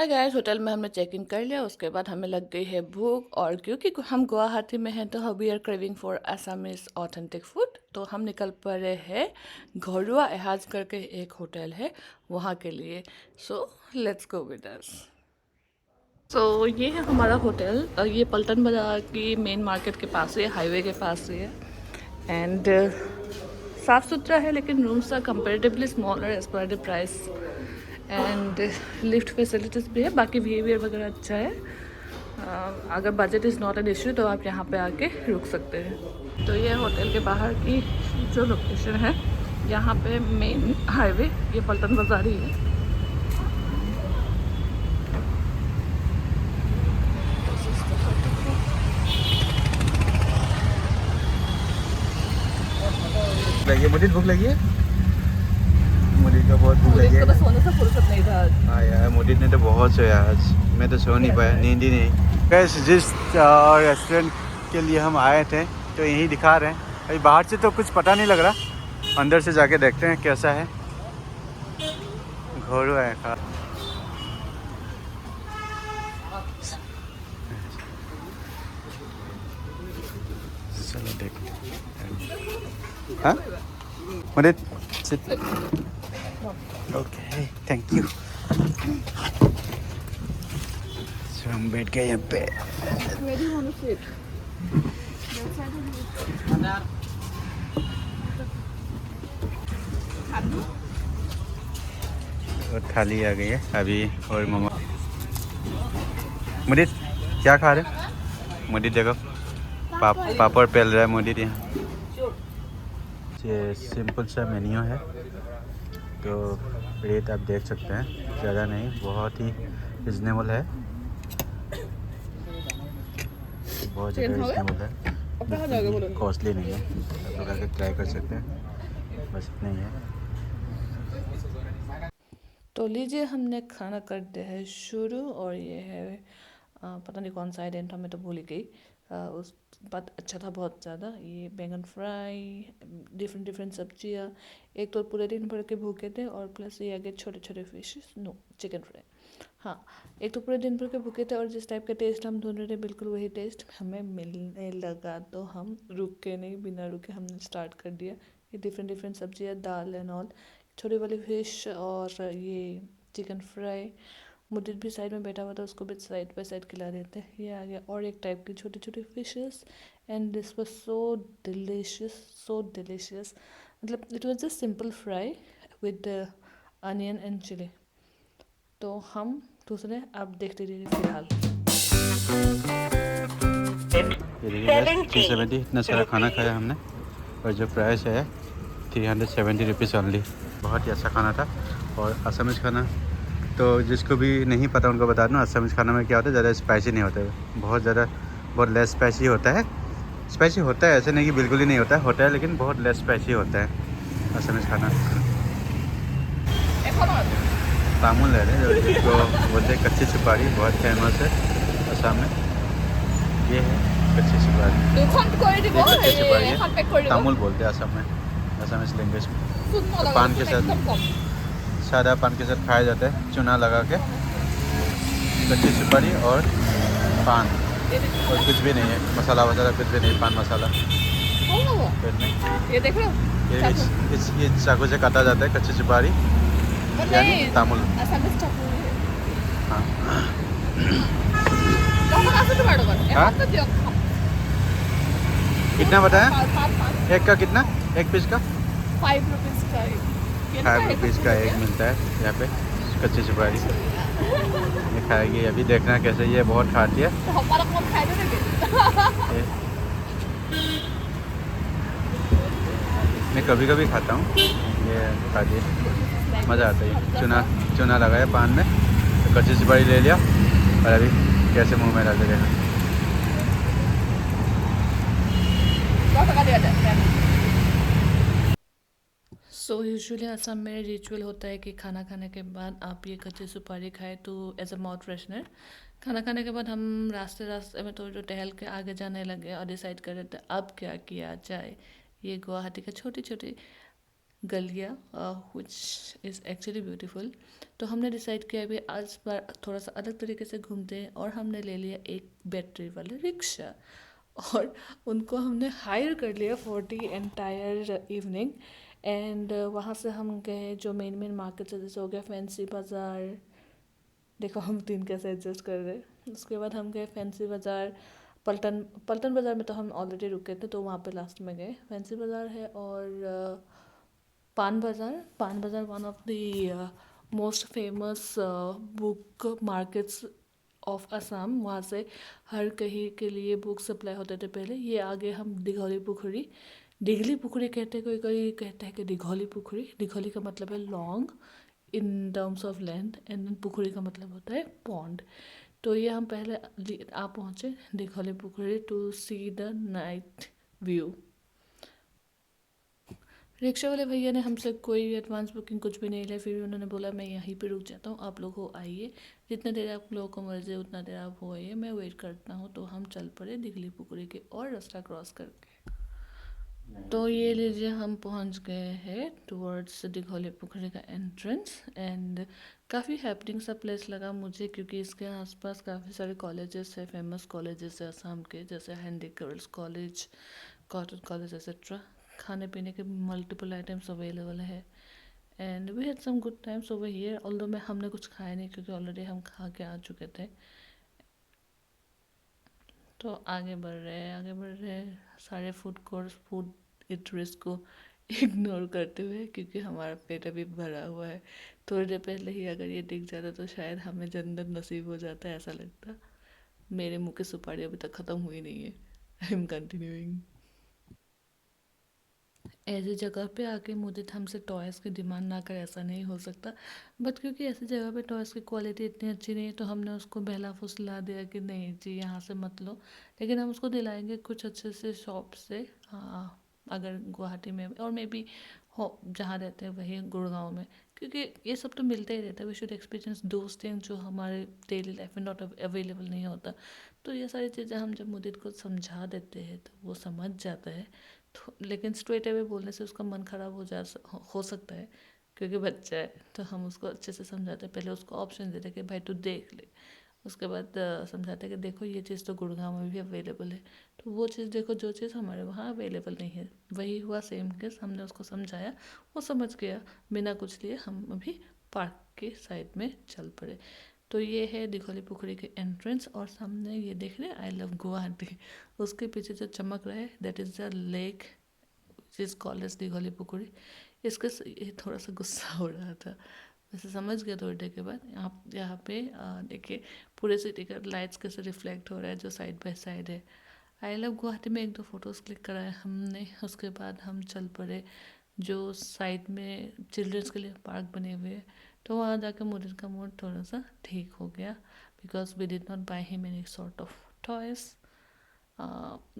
Hi guys, hotel में हमने check in कर लिया। उसके बाद हमें लग गई है भूख, और क्योंकि हम गुवाहाटी में हैं तो we are craving for Assamese authentic food. तो हम निकल पड़े हैं घरुआ एहाज करके एक होटल है वहाँ के लिए। So let's go with us. तो ये है हमारा होटल। ये पल्टन बाजार की मेन मार्केट के पास ही है, हाईवे के पास ही है। एंड साफ़ सुथरा है, लेकिन rooms are comparatively smaller as per the price. And lift facilities भी है, बाकी बिहेवियर वगैरह अच्छा है। अगर budget is not an issue तो आप यहाँ पे आके रुक सकते हैं। तो ये होटल के बाहर की जो लोकेशन है, यहाँ पे मेन हाईवे ये पल्टन बाजार ही है। लगी मुझे भूख लगी है। मुझे का बहुत भूख लगी है। तो सोने से फुर्सत नहीं था। हाँ यार, मुझे ने तो बहुत सोया आज। मैं तो सो नहीं पाया, नींद ही नहीं। कैसे जिस रेस्टोरेंट के लिए हम आए थे तो यही दिखा रहे हैं। अभी बाहर से तो कुछ पता नहीं लग रहा, अंदर से जाके देखते हैं कैसा है। घोड़ू है खा। चलो देखते हैं। हाँ मुझे ओके, थैंक यू। हम बैठ गए यहाँ पे। और थाली आ गई है अभी। और मामा मुझे क्या खा रहे? मुझे देखो पापड़ पेल रहा है मुझे यहाँ। ये सिंपल सा मेन्यू है, तो रेट आप देख सकते हैं, ज़्यादा नहीं, बहुत ही रिजनेबल है, बहुत ज़्यादा रिजनेबल है, कॉस्टली नहीं है। आप लोग आके ट्राई कर सकते हैं, बस इतना ही है। तो लीजिए, हमने खाना कर दिया है शुरू। और ये है पता नहीं कौन सा आइडेंट था, मैं तो भूल ही गई। उस बात अच्छा था बहुत ज़्यादा। ये बैंगन फ्राई, डिफरेंट डिफरेंट सब्जियाँ। एक तो पूरे दिन भर के भूखे थे, और प्लस ये आगे छोटे छोटे फिशेस, नो चिकन फ्राई। हाँ, एक तो पूरे दिन भर के भूखे थे, और जिस टाइप का टेस्ट हम ढूंढ रहे थे बिल्कुल वही टेस्ट हमें मिलने लगा। तो हम रुक के नहीं, बिना रुके हमने स्टार्ट कर दिया। ये डिफरेंट डिफरेंट सब्जियाँ, दाल एंड ऑल, छोटी वाली फिश और ये चिकन फ्राई। मुदित भी साइड में बैठा हुआ था, उसको भी साइड बाय साइड खिला रहे थे। ये आ गया और एक टाइप की छोटी छोटी fishes. And this was so delicious, so delicious. मतलब it was just simple fry with onion and chilli. तो हम दूसरे आप देखते रहिए फिलहाल। ये देखिए 370 इतना सारा खाना खाया हमने, और जो प्राइस है 370 रुपीज़ ऑनली। बहुत ही अच्छा खाना था। और असमीज खाना तो जिसको भी नहीं पता उनको बता दूँ, असमीज खाना में क्या होता है, ज़्यादा स्पाइसी नहीं होता है, बहुत लेस स्पाइसी होता है। स्पाइसी होता है, ऐसे नहीं कि बिल्कुल ही नहीं होता है, लेकिन बहुत लेस स्पाइसी होता है असमीज खाना। तामुल ले रहे हैं, जिसको बोलते हैं कच्ची सुपारी, बहुत फेमस है असम में। ये है कच्ची सुपारी, ये कच्ची सुपारी है, तामुल बोलते हैं असम में, असमीज लैंग्वेज में। तो पान के साथ, सादा पान के साथ खाया जाता है, चूना लगा के। कच्ची सुपारी और पान, और कुछ भी नहीं है, मसाला वसाला कुछ भी नहीं, पान मसाला फिर नहीं। ये देख लो, ये चाकू से काटा जाता है कच्ची सुपारी, यानी तामुल। हाँ हाँ, कितना बताया? एक का कितना? एक पीस का 5 रुपीज़ का 5 रुपीज़ का एक मिलता है यहाँ पे कच्ची सुपारी। ये खाएगी, अभी देखना कैसे, ये बहुत खाती है। तो हमारा कौन खाएगा ना? ये मैं कभी कभी खाता हूँ, ये खाती है, मज़ा आता है। चूना लगाया पान में, तो कच्ची सुपारी ले लिया, और अभी कैसे मुंह में डाल देना। सो यूजुअली असम में रिचुअल होता है कि खाना खाने के बाद आप ये कच्ची सुपारी खाएं, तो एज अ माउथ फ्रेशनर। खाना खाने के बाद हम रास्ते रास्ते में थोड़ी टहल के आगे जाने लगे, और डिसाइड कर रहे थे अब क्या किया जाए। ये गुवाहाटी के छोटी छोटी गलियाँ विच इज़ एक्चुअली ब्यूटीफुल। तो हमने डिसाइड किया अभी आज बार थोड़ा सा अलग तरीके से घूमते हैं, और हमने ले लिया एक बैटरी वाले रिक्शा, और उनको हमने हायर कर लिया for the entire evening. And वहाँ से हम गए जो मेन मेन मार्केट है, जैसे हो गया फैंसी बाज़ार। देखो हम तीन कैसे एडजस्ट कर रहे हैं। उसके बाद हम गए फैंसी बाज़ार, पलटन पलटन बाज़ार में तो हम ऑलरेडी रुके थे, तो वहाँ पे लास्ट में गए। फैंसी बाज़ार है, और पान बाज़ार one of the most famous book markets of Assam. वहाँ से हर कहीं के लिए बुक सप्लाई होते थे पहले। ये आगे हम दिघौली पुखुरी, दिघली पुखुरी कहते हैं, कोई कोई कहते हैं कि दिघौली पुखुरी। दिघौली का मतलब है long in terms of length, and Pukhuri का मतलब होता है पॉन्ड। तो ये हम पहले आ पहुँचे Dighali Pukhuri to see the night view. Rickshaw वाले भैया ने हमसे कोई एडवांस बुकिंग कुछ भी नहीं लिया, फिर भी उन्होंने बोला मैं यहीं पे रुक जाता हूँ, आप लोग हो आइए, जितना देर आप लोगों को मर्जी है उतना देर आप हो आइए, मैं वेट करता हूँ। तो हम चल पड़े दिघली पुकुरी के और रास्ता क्रॉस करके। तो ये लीजिए हम पहुँच गए हैं टुवर्ड्स दिघौली पुखुरी का एंट्रेंस। एंड काफ़ी हैपनिंग सा प्लेस लगा मुझे, क्योंकि इसके आसपास काफ़ी सारे कॉलेजेस है, फेमस कॉलेजेस है असम के, जैसे Handique Girls College, Cotton College etcetera. खाने पीने के मल्टीपल आइटम्स अवेलेबल है, and we had some good times over here. Although मैं हमने कुछ खाया नहीं, क्योंकि ऑलरेडी हम खा के आ चुके थे। तो आगे बढ़ रहे हैं सारे फूड कोर्स, फूड इटरेस्ट को इग्नोर करते हुए, क्योंकि हमारा पेट अभी भरा हुआ है। थोड़ी देर पहले ही अगर ये दिख जाता तो शायद हमें जन्नत नसीब हो जाता, ऐसा लगता। मेरे मुंह की सुपारी अभी तक ख़त्म हुई नहीं है। I am continuing. ऐसी जगह पे आके मुझे हमसे टॉयज़ की डिमांड ना करे, ऐसा नहीं हो सकता। बट क्योंकि ऐसी जगह पे टॉयज़ की क्वालिटी इतनी अच्छी नहीं है, तो हमने उसको बहला फुसला दिया कि नहीं जी यहाँ से मत लो, लेकिन हम उसको दिलाएंगे कुछ अच्छे से शॉप से। हाँ, अगर गुवाहाटी में और मे बी हो जहाँ रहते हैं वही गुड़गांव में, क्योंकि ये सब तो मिलता ही रहता है। We should experience those things जो हमारे डेली लाइफ में नॉट अवेलेबल नहीं होता। तो ये सारी चीज़ें हम जब मुदित को समझा देते हैं तो वो समझ जाता है। तो लेकिन स्ट्रेट अवे बोलने से उसका मन ख़राब हो सकता है, क्योंकि बच्चा है। तो हम उसको अच्छे से समझाते हैं, पहले उसको ऑप्शन देते हैं कि भाई तू देख ले। उसके बाद समझाते हैं कि देखो ये चीज़ तो गुड़गांव में भी अवेलेबल है, तो वो चीज़ देखो जो चीज़ हमारे वहाँ अवेलेबल नहीं है। वही हुआ सेम केस, हमने उसको समझाया, वो समझ गया। बिना कुछ लिए हम अभी पार्क के साइड में चल पड़े। तो ये है दिघौली पुखुरी के एंट्रेंस, और सामने ये देख रहे हैं आई लव गुवाहाटी। उसके पीछे जो चमक रहा है दैट इज़ द लेक जिस कॉलेज दिघौली पुखुरी। इसके ये थोड़ा सा गुस्सा हो रहा था, वैसे समझ गया थोड़ी देर के बाद। यहाँ पे देखिए पूरे सिटी का लाइट्स कैसे रिफ्लेक्ट हो रहा है जो साइड बाय साइड है। आई लव गुवाहाटी में एक दो फोटोज़ क्लिक कराए हमने। उसके बाद हम चल पड़े जो साइड में चिल्ड्रंस के लिए पार्क बने हुए हैं। तो वहाँ जाकर मुझे का मूड थोड़ा सा ठीक हो गया, because we did not buy him any sort of toys.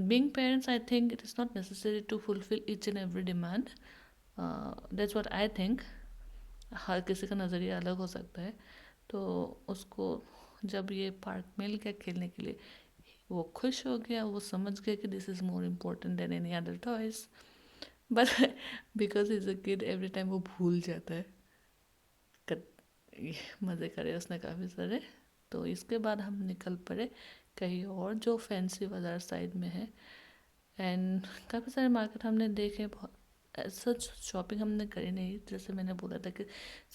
Being parents, I think it is not necessary to fulfill each and every demand. That's what I think. हर किसी का नज़रिया अलग हो सकता है। तो उसको जब ये पार्क मिल गया खेलने के लिए, वो खुश हो गया, वो समझ गया कि this is more important then any other toys. But because is a kid every time वो भूल जाता है। मज़े करे उसने काफ़ी सारे। तो इसके बाद हम निकल पड़े कहीं और जो फैंसी बाज़ार साइड में है। एंड काफ़ी सारे मार्केट हमने देखे, बहुत सच शॉपिंग हमने करी नहीं। जैसे मैंने बोला था कि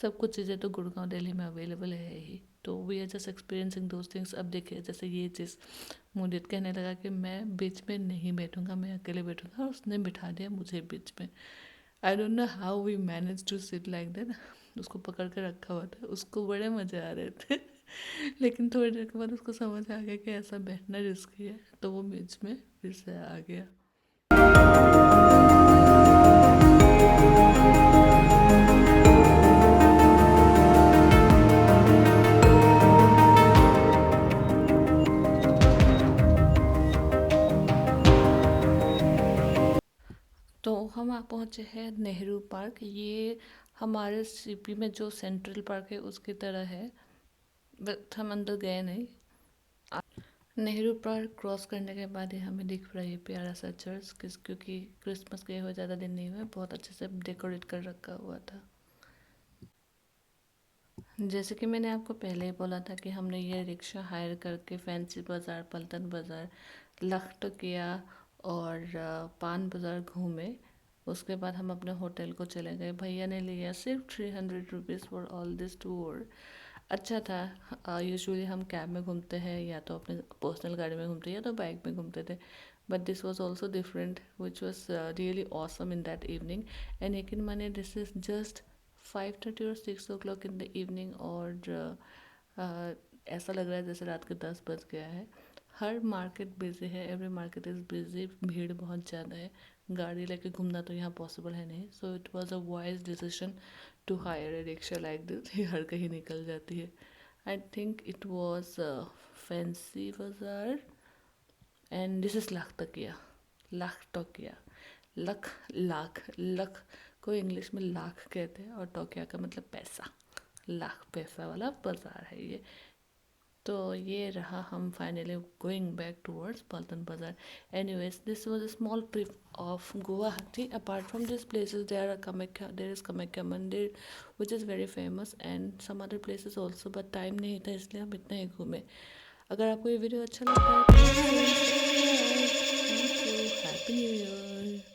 सब कुछ चीज़ें तो गुड़गांव दिल्ली में अवेलेबल है ही, तो we are just experiencing those things. अब देखिए जैसे ये चीज़ मुझे कहने लगा कि मैं बीच में नहीं बैठूंगा, मैं अकेले बैठूंगा, और उसने बिठा दिया मुझे बीच में। I don't know how we manage to sit like that. उसको पकड़ कर रखा हुआ था, उसको बड़े मज़े आ रहे थे। लेकिन थोड़ी देर के बाद उसको समझ आ गया कि ऐसा बैठना रिस्की है, तो वो बीच में फिर से आ गया। तो हम आ पहुँचे हैं नेहरू पार्क। ये हमारे सीपी में जो सेंट्रल पार्क है उसकी तरह है, बट हम अंदर गए नहीं। नेहरू पार्क क्रॉस करने के बाद ही हमें दिख रहा है ये प्यारा सा चर्च, क्योंकि क्रिसमस के हुए ज़्यादा दिन नहीं हुए, बहुत अच्छे से डेकोरेट कर रखा हुआ था। जैसे कि मैंने आपको पहले ही बोला था कि हमने ये रिक्शा हायर करके फैंसी बाज़ार, पल्टन बाज़ार, लखटकिया और पान बाज़ार घूमे। उसके बाद हम अपने होटल को चले गए। भैया ने लिया सिर्फ 300 rupees for all this tour. अच्छा था। यूजुअली हम कैब में घूमते हैं या तो अपने पर्सनल गाड़ी में घूमते हैं या तो बाइक में घूमते थे, but this was also different which was really awesome in that evening. And यकीन मानिए दिस इज़ जस्ट 5:30 और 6 o'clock इन द इवनिंग, और ऐसा लग रहा है जैसे रात के 10 बज गया है। हर मार्केट बिजी है, एवरी मार्केट इज़ बिजी, भीड़ बहुत ज़्यादा है। गाड़ी लेके घूमना तो यहाँ पॉसिबल है नहीं, so it was a wise decision to hire a rickshaw like this. ये हर कहीं निकल जाती है। I think it was Fancy Bazaar and this is Lakhtokia. लख को इंग्लिश में लाख कहते हैं और टोकिया का मतलब पैसा, लाख पैसा वाला बाज़ार है ये। तो ये रहा, हम फाइनली गोइंग बैक टूवर्ड्स पल्टन बाज़ार। Anyways, this was a small trip of Guwahati. Apart from this places there is Kamakhya मंदिर which is very famous and some other places also, but time नहीं था इसलिए हम इतना ही घूमे। अगर आपको ये वीडियो अच्छा लगता है तो हैप्पी न्यू ईयर।